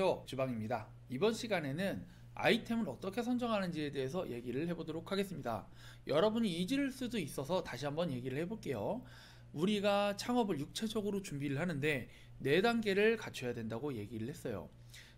안녕하세요, 주방입니다. 이번 시간에는 아이템을 어떻게 선정하는지에 대해서 얘기를 해보도록 하겠습니다. 여러분이 잊을 수도 있어서 다시 한번 얘기를 해볼게요. 우리가 창업을 육체적으로 준비를 하는데 4단계를 갖춰야 된다고 얘기를 했어요.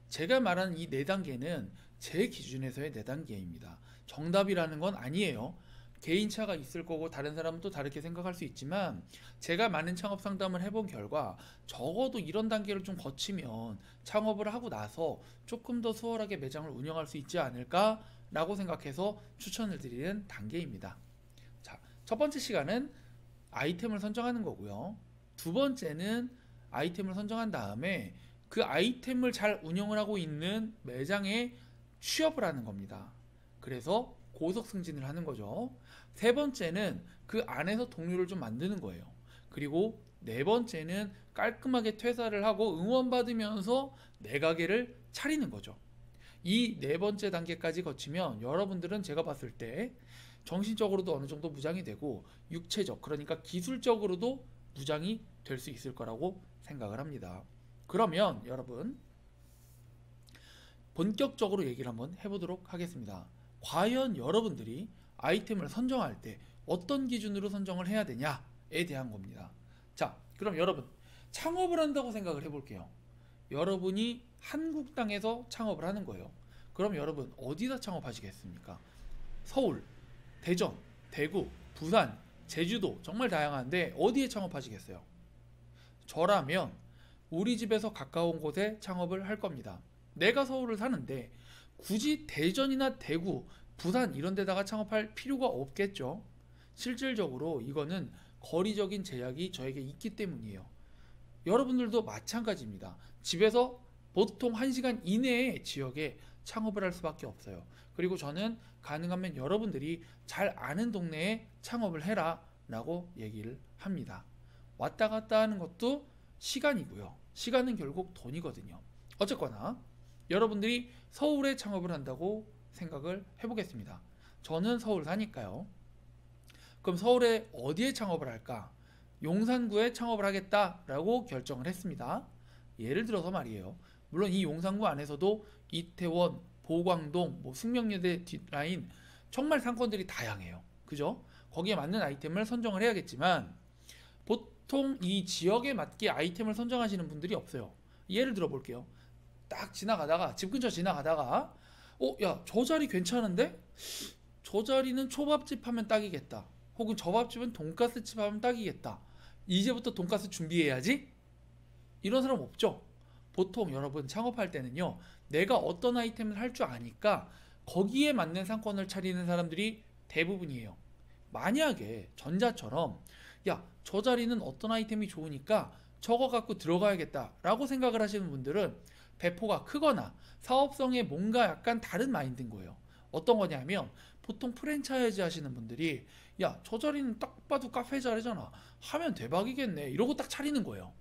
제가 말하는 이 4단계는 제 기준에서의 4단계입니다. 정답이라는 건 아니에요. 개인차가 있을 거고 다른 사람은 또 다르게 생각할 수 있지만, 제가 많은 창업 상담을 해본 결과 적어도 이런 단계를 좀 거치면 창업을 하고 나서 조금 더 수월하게 매장을 운영할 수 있지 않을까 라고 생각해서 추천을 드리는 단계입니다. 자, 첫 번째 시간은 아이템을 선정하는 거고요. 두 번째는 아이템을 선정한 다음에 그 아이템을 잘 운영을 하고 있는 매장에 취업을 하는 겁니다. 그래서 고속 승진을 하는 거죠. 세 번째는 그 안에서 동료를 좀 만드는 거예요. 그리고 네 번째는 깔끔하게 퇴사를 하고 응원받으면서 내 가게를 차리는 거죠. 이 네 번째 단계까지 거치면 여러분들은 제가 봤을 때 정신적으로도 어느 정도 무장이 되고 육체적, 그러니까 기술적으로도 무장이 될 수 있을 거라고 생각을 합니다. 그러면 여러분, 본격적으로 얘기를 한번 해보도록 하겠습니다. 과연 여러분들이 아이템을 선정할 때 어떤 기준으로 선정을 해야 되냐에 대한 겁니다. 자, 그럼 여러분, 창업을 한다고 생각을 해볼게요. 여러분이 한국 땅에서 창업을 하는 거예요. 그럼 여러분 어디다 창업하시겠습니까? 서울, 대전, 대구, 부산, 제주도, 정말 다양한데 어디에 창업하시겠어요? 저라면 우리 집에서 가까운 곳에 창업을 할 겁니다. 내가 서울을 사는데 굳이 대전이나 대구, 부산 이런 데다가 창업할 필요가 없겠죠. 실질적으로 이거는 거리적인 제약이 저에게 있기 때문이에요. 여러분들도 마찬가지입니다. 집에서 보통 1시간 이내의 지역에 창업을 할 수밖에 없어요. 그리고 저는 가능하면 여러분들이 잘 아는 동네에 창업을 해라 라고 얘기를 합니다. 왔다 갔다 하는 것도 시간이고요. 시간은 결국 돈이거든요. 어쨌거나 여러분들이 서울에 창업을 한다고 생각을 해보겠습니다. 저는 서울 사니까요. 그럼 서울에 어디에 창업을 할까? 용산구에 창업을 하겠다라고 결정을 했습니다. 예를 들어서 말이에요. 물론 이 용산구 안에서도 이태원, 보광동, 숙명여대 뒷라인 정말 상권들이 다양해요. 그죠? 거기에 맞는 아이템을 선정을 해야겠지만 보통 이 지역에 맞게 아이템을 선정하시는 분들이 없어요. 예를 들어 볼게요. 딱 지나가다가, 집 근처 지나가다가 야, 저 자리 괜찮은데? 저 자리는 초밥집 하면 딱이겠다. 혹은 저 밥집은 돈가스집 하면 딱이겠다. 이제부터 돈가스 준비해야지? 이런 사람 없죠? 보통 여러분 창업할 때는요, 내가 어떤 아이템을 할 줄 아니까 거기에 맞는 상권을 차리는 사람들이 대부분이에요. 만약에 전자처럼 야, 저 자리는 어떤 아이템이 좋으니까 저거 갖고 들어가야겠다 라고 생각을 하시는 분들은 배포가 크거나 사업성에 뭔가 약간 다른 마인드인 거예요. 어떤 거냐면 보통 프랜차이즈 하시는 분들이 야, 저 자리는 딱 봐도 카페 자리잖아, 하면 대박이겠네, 이러고 딱 차리는 거예요.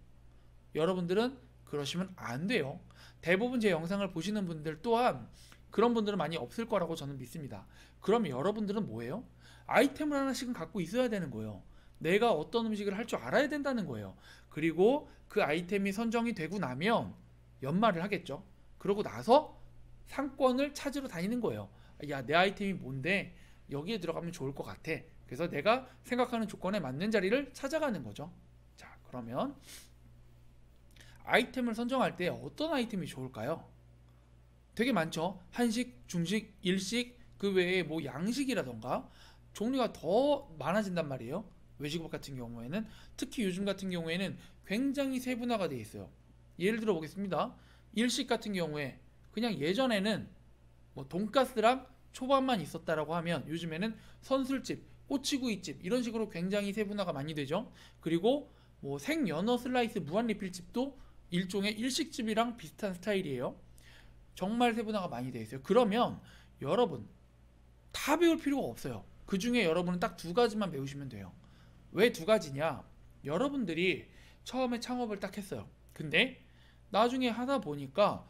여러분들은 그러시면 안 돼요. 대부분 제 영상을 보시는 분들 또한 그런 분들은 많이 없을 거라고 저는 믿습니다. 그럼 여러분들은 뭐예요? 아이템을 하나씩은 갖고 있어야 되는 거예요. 내가 어떤 음식을 할 줄 알아야 된다는 거예요. 그리고 그 아이템이 선정이 되고 나면 연말을 하겠죠. 그러고 나서 상권을 찾으러 다니는 거예요. 야, 내 아이템이 뭔데 여기에 들어가면 좋을 것 같아. 그래서 내가 생각하는 조건에 맞는 자리를 찾아가는 거죠. 자, 그러면 아이템을 선정할 때 어떤 아이템이 좋을까요? 되게 많죠. 한식, 중식, 일식, 그 외에 양식이라던가 종류가 더 많아진단 말이에요. 외식업 같은 경우에는, 특히 요즘 같은 경우에는 굉장히 세분화가 되어 있어요. 예를 들어 보겠습니다. 일식 같은 경우에 그냥 예전에는 돈가스랑 초밥만 있었다라고 하면 요즘에는 선술집, 꼬치구이집 이런 식으로 굉장히 세분화가 많이 되죠. 그리고 생연어 슬라이스 무한리필집도 일종의 일식집이랑 비슷한 스타일이에요. 정말 세분화가 많이 되어 있어요. 그러면 여러분 다 배울 필요가 없어요. 그 중에 여러분은 딱 2가지만 배우시면 돼요. 왜 2가지냐? 여러분들이 처음에 창업을 딱 했어요. 근데 나중에 하다 보니까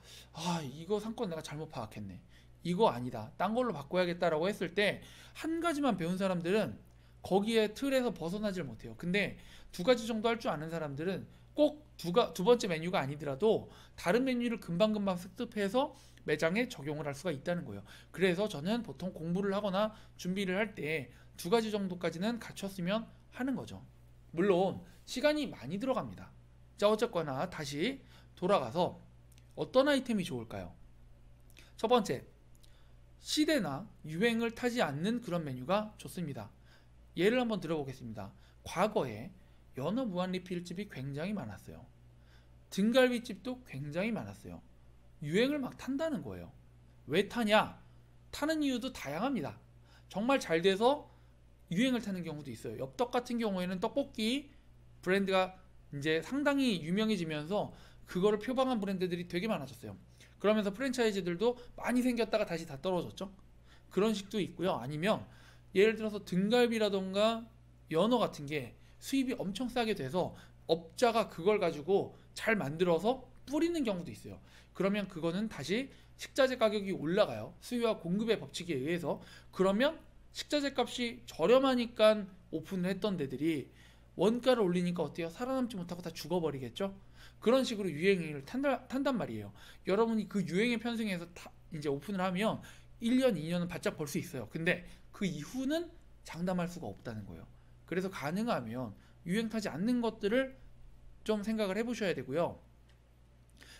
이거 상권 내가 잘못 파악했네, 이거 아니다, 딴 걸로 바꿔야겠다라고 했을 때 1가지만 배운 사람들은 거기에 틀에서 벗어나질 못해요. 근데 2가지 정도 할 줄 아는 사람들은 꼭 두 번째 메뉴가 아니더라도 다른 메뉴를 금방금방 습득해서 매장에 적용을 할 수가 있다는 거예요. 그래서 저는 보통 공부를 하거나 준비를 할 때 두 가지 정도까지는 갖췄으면 하는 거죠. 물론 시간이 많이 들어갑니다. 자, 어쨌거나 다시 돌아가서 어떤 아이템이 좋을까요? 첫 번째, 시대나 유행을 타지 않는 그런 메뉴가 좋습니다. 예를 한번 들어보겠습니다. 과거에 연어 무한 리필집이 굉장히 많았어요. 등갈비집도 굉장히 많았어요. 유행을 막 탄다는 거예요. 왜 타냐? 타는 이유도 다양합니다. 정말 잘 돼서 유행을 타는 경우도 있어요. 엽떡 같은 경우에는 떡볶이 브랜드가 이제 상당히 유명해지면서 그거를 표방한 브랜드들이 되게 많아졌어요. 그러면서 프랜차이즈들도 많이 생겼다가 다시 다 떨어졌죠. 그런 식도 있고요. 아니면 예를 들어서 등갈비라던가 연어 같은 게 수입이 엄청 싸게 돼서 업자가 그걸 가지고 잘 만들어서 뿌리는 경우도 있어요. 그러면 그거는 다시 식자재 가격이 올라가요. 수요와 공급의 법칙에 의해서. 그러면 식자재 값이 저렴하니까 오픈을 했던 데들이 원가를 올리니까 어때요? 살아남지 못하고 다 죽어버리겠죠? 그런 식으로 유행을 탄단 말이에요. 여러분이 그 유행에 편승해서 이제 오픈을 하면 1년, 2년은 바짝 벌 수 있어요. 근데 그 이후는 장담할 수가 없다는 거예요. 그래서 가능하면 유행 타지 않는 것들을 좀 생각을 해보셔야 되고요.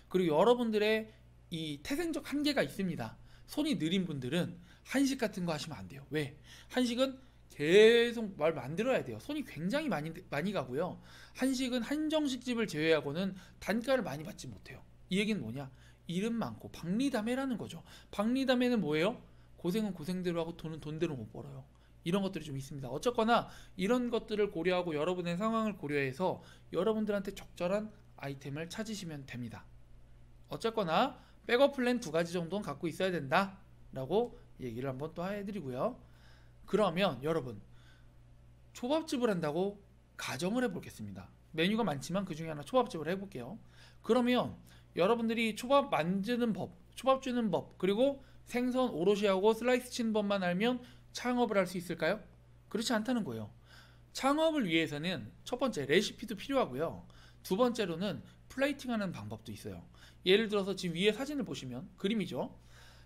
그리고 여러분들의 이 태생적 한계가 있습니다. 손이 느린 분들은 한식 같은 거 하시면 안 돼요. 왜? 한식은 계속 말 만들어야 돼요. 손이 굉장히 많이 가고요. 한식은 한정식집을 제외하고는 단가를 많이 받지 못해요. 이 얘기는 뭐냐? 이름 많고 박리담회라는 거죠. 박리담회는 뭐예요? 고생은 고생대로 하고 돈은 돈대로 못 벌어요. 이런 것들이 좀 있습니다. 어쨌거나 이런 것들을 고려하고 여러분의 상황을 고려해서 여러분들한테 적절한 아이템을 찾으시면 됩니다. 어쨌거나 백업 플랜 두 가지 정도는 갖고 있어야 된다 라고 얘기를 한번 또 해드리고요. 그러면 여러분, 초밥집을 한다고 가정을 해보겠습니다. 메뉴가 많지만 그 중에 하나 초밥집을 해볼게요. 그러면 여러분들이 초밥 만드는 법, 초밥 주는 법, 그리고 생선 오롯이 하고 슬라이스 치는 법만 알면 창업을 할 수 있을까요? 그렇지 않다는 거예요. 창업을 위해서는 첫 번째 레시피도 필요하고요. 두 번째로는 플레이팅하는 방법도 있어요. 예를 들어서 지금 위에 사진을 보시면 그림이죠.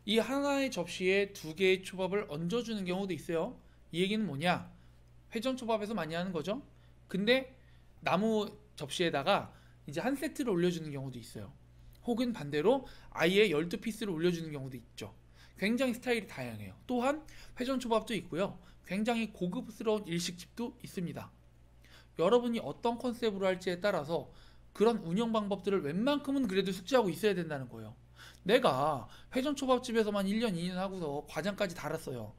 이 하나의 접시에 두 개의 초밥을 얹어주는 경우도 있어요. 이 얘기는 뭐냐? 회전초밥에서 많이 하는 거죠. 근데 나무 접시에다가 이제 한 세트를 올려주는 경우도 있어요. 혹은 반대로 아예 12피스를 올려주는 경우도 있죠. 굉장히 스타일이 다양해요. 또한 회전초밥도 있고요. 굉장히 고급스러운 일식집도 있습니다. 여러분이 어떤 컨셉으로 할지에 따라서 그런 운영 방법들을 웬만큼은 그래도 숙지하고 있어야 된다는 거예요. 내가 회전초밥집에서만 1년, 2년 하고서 과장까지 달았어요.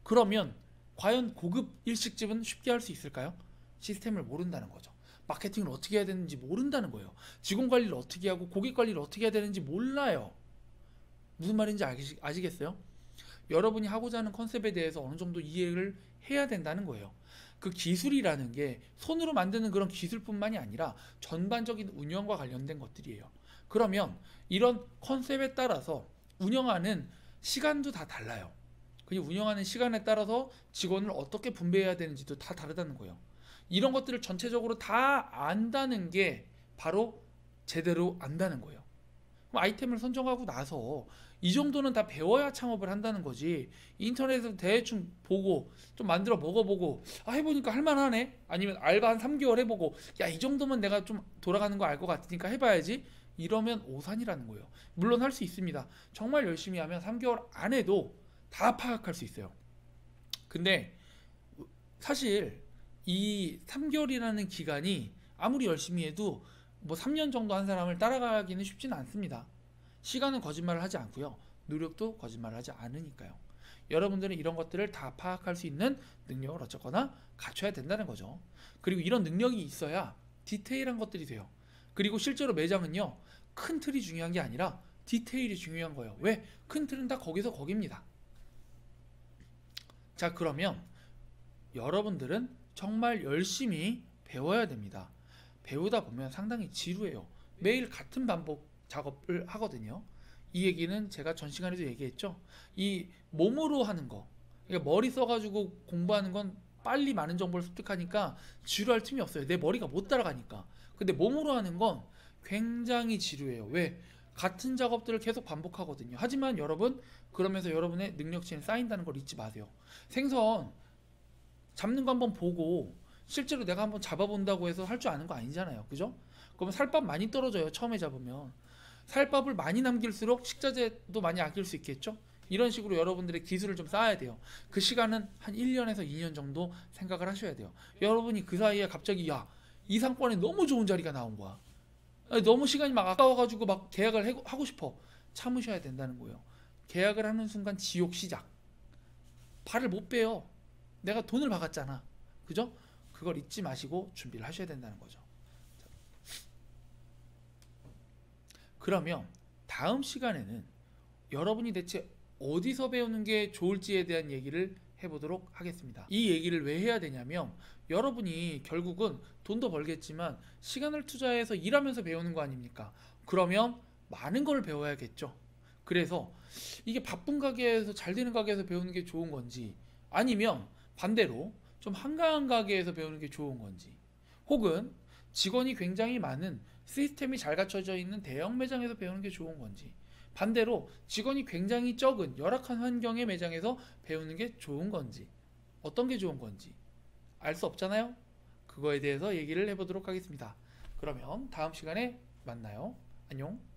그러면 과연 고급 일식집은 쉽게 할 수 있을까요? 시스템을 모른다는 거죠. 마케팅을 어떻게 해야 되는지 모른다는 거예요. 직원 관리를 어떻게 하고 고객 관리를 어떻게 해야 되는지 몰라요. 무슨 말인지 아시겠어요? 여러분이 하고자 하는 컨셉에 대해서 어느 정도 이해를 해야 된다는 거예요. 그 기술이라는 게 손으로 만드는 그런 기술뿐만이 아니라 전반적인 운영과 관련된 것들이에요. 그러면 이런 컨셉에 따라서 운영하는 시간도 다 달라요. 그리고 운영하는 시간에 따라서 직원을 어떻게 분배해야 되는지도 다 다르다는 거예요. 이런 것들을 전체적으로 다 안다는 게 바로 제대로 안다는 거예요. 그럼 아이템을 선정하고 나서 이 정도는 다 배워야 창업을 한다는 거지. 인터넷에서 대충 보고 좀 만들어 먹어보고 해보니까 할만하네, 아니면 알바 한 3개월 해보고 야 이 정도면 내가 좀 돌아가는 거 알 것 같으니까 해봐야지, 이러면 오산이라는 거예요. 물론 할 수 있습니다. 정말 열심히 하면 3개월 안에도 다 파악할 수 있어요. 근데 사실 이 3개월이라는 기간이 아무리 열심히 해도 뭐 3년 정도 한 사람을 따라가기는 쉽지는 않습니다. 시간은 거짓말을 하지 않고요. 노력도 거짓말을 하지 않으니까요. 여러분들은 이런 것들을 다 파악할 수 있는 능력을 어쨌거나 갖춰야 된다는 거죠. 그리고 이런 능력이 있어야 디테일한 것들이 돼요. 그리고 실제로 매장은요, 큰 틀이 중요한 게 아니라 디테일이 중요한 거예요. 왜? 큰 틀은 다 거기서 거깁니다. 자, 그러면 여러분들은 정말 열심히 배워야 됩니다. 배우다 보면 상당히 지루해요. 매일 같은 반복 작업을 하거든요. 이 얘기는 제가 전 시간에도 얘기했죠. 이 몸으로 하는 거, 그러니까 머리 써가지고 공부하는 건 빨리 많은 정보를 습득하니까 지루할 틈이 없어요. 내 머리가 못 따라가니까. 근데 몸으로 하는 건 굉장히 지루해요. 왜? 같은 작업들을 계속 반복하거든요. 하지만 여러분, 그러면서 여러분의 능력치는 쌓인다는 걸 잊지 마세요. 생선 잡는 거 한번 보고 실제로 내가 한번 잡아본다고 해서 할 줄 아는 거 아니잖아요. 그죠? 그러면 살밥 많이 떨어져요. 처음에 잡으면. 살밥을 많이 남길수록 식자재도 많이 아낄 수 있겠죠? 이런 식으로 여러분들의 기술을 좀 쌓아야 돼요. 그 시간은 한 1년에서 2년 정도 생각을 하셔야 돼요. 여러분이 그 사이에 갑자기 이 상권에 너무 좋은 자리가 나온 거야. 아니, 너무 시간이 막 아까워가지고 막 계약을 하고 싶어. 참으셔야 된다는 거예요. 계약을 하는 순간 지옥 시작. 발을 못 빼요. 내가 돈을 박았잖아. 그죠? 그걸 잊지 마시고 준비를 하셔야 된다는 거죠. 그러면 다음 시간에는 여러분이 대체 어디서 배우는 게 좋을지에 대한 얘기를 해보도록 하겠습니다. 이 얘기를 왜 해야 되냐면 여러분이 결국은 돈도 벌겠지만 시간을 투자해서 일하면서 배우는 거 아닙니까? 그러면 많은 걸 배워야겠죠. 그래서 이게 바쁜 가게에서 잘 되는 가게에서 배우는 게 좋은 건지, 아니면 반대로 좀 한가한 가게에서 배우는 게 좋은 건지, 혹은 직원이 굉장히 많은 시스템이 잘 갖춰져 있는 대형 매장에서 배우는 게 좋은 건지, 반대로 직원이 굉장히 적은 열악한 환경의 매장에서 배우는 게 좋은 건지, 어떤 게 좋은 건지 알 수 없잖아요. 그거에 대해서 얘기를 해보도록 하겠습니다. 그러면 다음 시간에 만나요. 안녕.